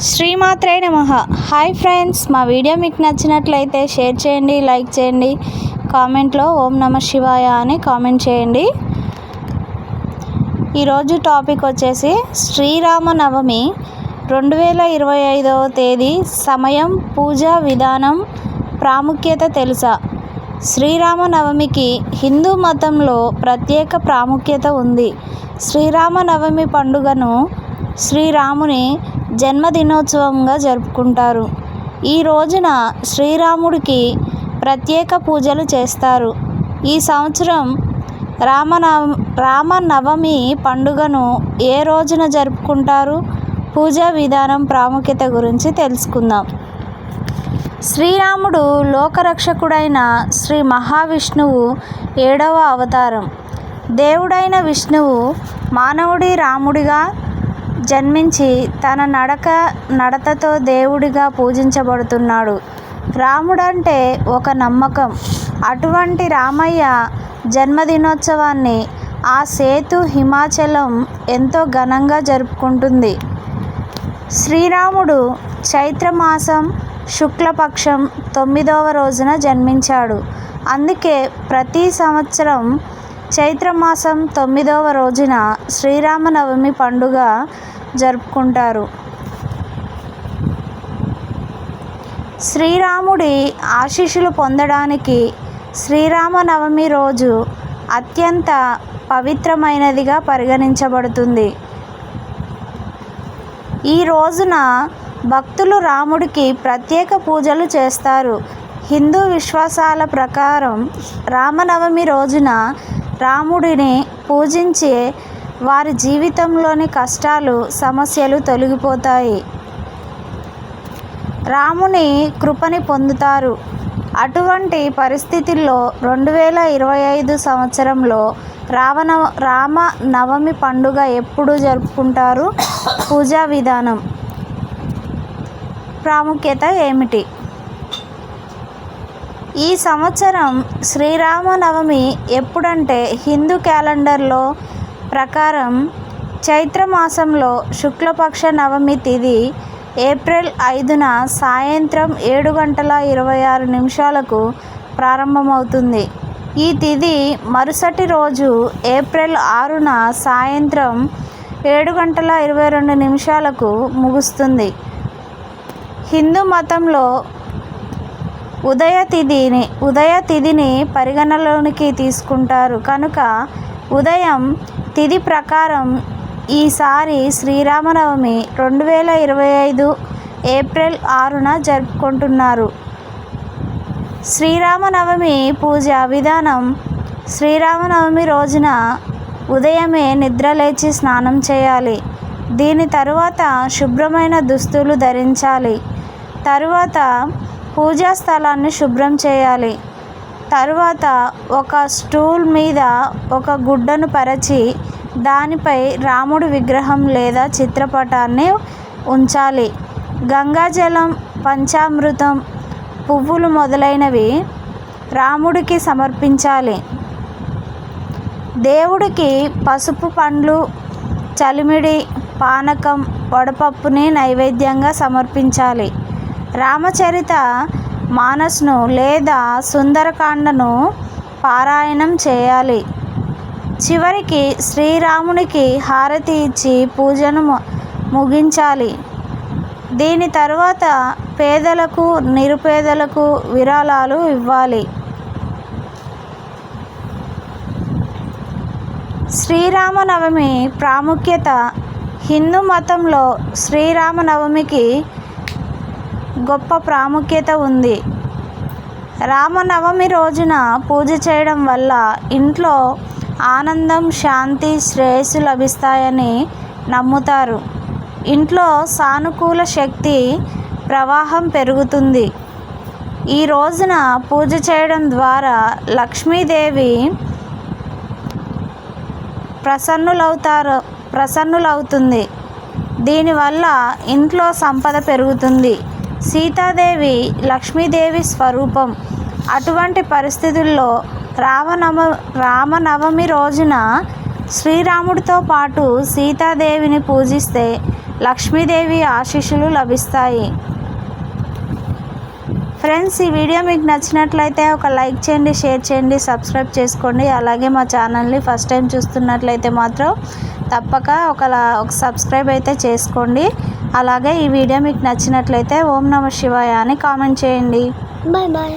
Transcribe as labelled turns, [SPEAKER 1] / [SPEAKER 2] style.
[SPEAKER 1] శ్రీమాత్రే నమః. Hi friends, మా వీడియో మీకు నచ్చినట్లయితే షేర్ చేయండి, లైక్ చేయండి, కామెంట్లో ఓం నమః శివాయ అని కామెంట్ చేయండి. ఈరోజు టాపిక్ వచ్చేసి శ్రీరామనవమి 2025వ తేదీ, సమయం, పూజా విధానం, ప్రాముఖ్యత తెలుసా? శ్రీరామనవమికి హిందూ మతంలో ప్రత్యేక ప్రాముఖ్యత ఉంది. శ్రీరామనవమి పండుగను శ్రీరాముని జన్మదినోత్సవంగా జరుపుకుంటారు. ఈ రోజున శ్రీరాముడికి ప్రత్యేక పూజలు చేస్తారు. ఈ సంవత్సరం రామనవమి పండుగను ఏ రోజున జరుపుకుంటారు? పూజా విధానం, ప్రాముఖ్యత గురించి తెలుసుకుందాం. శ్రీరాముడు లోకరక్షకుడైన శ్రీ మహావిష్ణువు 7వ అవతారం. దేవుడైన విష్ణువు మానవుడి రాముడిగా జన్మించి తన నడతతో దేవుడిగా పూజించబడుతున్నాడు. రాముడంటే ఒక నమ్మకం. అటువంటి రామయ్య జన్మదినోత్సవాన్ని ఆ సేతు హిమాచలం ఎంతో ఘనంగా జరుపుకుంటుంది. శ్రీరాముడు చైత్రమాసం శుక్లపక్షం 9వ రోజున జన్మించాడు. అందుకే ప్రతి సంవత్సరం చైత్రమాసం 9వ రోజున శ్రీరామనవమి పండుగ జరుపుకుంటారు. శ్రీరాముడి ఆశీస్సులు పొందడానికి శ్రీరామనవమి రోజు అత్యంత పవిత్రమైనదిగా పరిగణించబడుతుంది. ఈ రోజున భక్తులు రాముడికి ప్రత్యేక పూజలు చేస్తారు. హిందూ విశ్వాసాల ప్రకారం రామనవమి రోజున రాముడిని పూజించే వారి జీవితంలోని కష్టాలు, సమస్యలు తొలగిపోతాయి. రాముని కృపని పొందుతారు. అటువంటి పరిస్థితుల్లో 2025 సంవత్సరంలో రామనవమి పండుగ ఎప్పుడు జరుపుకుంటారు? పూజా విధానం, ప్రాముఖ్యత ఏమిటి? ఈ సంవత్సరం శ్రీరామనవమి ఎప్పుడంటే హిందూ క్యాలెండర్లో ప్రకారం చైత్రమాసంలో శుక్లపక్ష నవమి తిథి ఏప్రిల్ 5న సాయంత్రం 7:26 ప్రారంభమవుతుంది. ఈ తిథి మరుసటి రోజు ఏప్రిల్ 6న సాయంత్రం 7:22 ముగుస్తుంది. హిందూ మతంలో ఉదయ తిథిని పరిగణలోనికి తీసుకుంటారు కనుక ఉదయం తిథి ప్రకారం ఈసారి శ్రీరామనవమి 2025 ఏప్రిల్ 6న జరుపుకుంటున్నారు. శ్రీరామనవమి పూజా విధానం. శ్రీరామనవమి రోజున ఉదయమే నిద్రలేచి స్నానం చేయాలి. దీని తరువాత శుభ్రమైన దుస్తులు ధరించాలి. తరువాత పూజా స్థలాన్ని శుభ్రం చేయాలి. తరువాత ఒక స్టూల్ మీద ఒక గుడ్డను పరిచి దానిపై రాముడి విగ్రహం లేదా చిత్రపటాన్ని ఉంచాలి. గంగాజలం, పంచామృతం, పువ్వులు మొదలైనవి రాముడికి సమర్పించాలి. దేవుడికి పసుపు పండ్లు, చలిమిడి, పానకం, వడపప్పుని నైవేద్యంగా సమర్పించాలి. రామచరిత మానస్ను లేదా సుందరకాండను పారాయణం చేయాలి. చివరికి శ్రీరామునికి హారతి ఇచ్చి పూజను ముగించాలి. దీని తరువాత పేదలకు, నిరుపేదలకు విరాళాలు ఇవ్వాలి. శ్రీరామనవమి ప్రాముఖ్యత. హిందూ మతంలో శ్రీరామనవమికి గొప్ప ప్రాముఖ్యత ఉంది. రామనవమి రోజున పూజ చేయడం వల్ల ఇంట్లో ఆనందం, శాంతి, శ్రేయస్సు లభిస్తాయని నమ్ముతారు. ఇంట్లో సానుకూల శక్తి ప్రవాహం పెరుగుతుంది. ఈ రోజున పూజ చేయడం ద్వారా లక్ష్మీదేవి ప్రసన్నులవుతుంది. దీనివల్ల ఇంట్లో సంపద పెరుగుతుంది. సీతాదేవి లక్ష్మీదేవి స్వరూపం. అటువంటి పరిస్థితుల్లో రామనవమి రోజున శ్రీరాముడితో పాటు సీతాదేవిని పూజిస్తే లక్ష్మీదేవి ఆశీస్సులు లభిస్తాయి. ఫ్రెండ్స్, ఈ వీడియో మీకు నచ్చినట్లయితే ఒక లైక్ చేయండి, షేర్ చేయండి, సబ్స్క్రైబ్ చేసుకోండి. అలాగే మా ఛానల్ని ఫస్ట్ టైం చూస్తున్నట్లయితే మాత్రం తప్పక ఒక సబ్స్క్రైబ్ అయితే చేసుకోండి. అలాగే ఈ వీడియో మీకు నచ్చినట్లయితే ఓం నమః శివాయ అని కామెంట్ చేయండి.
[SPEAKER 2] Bye bye.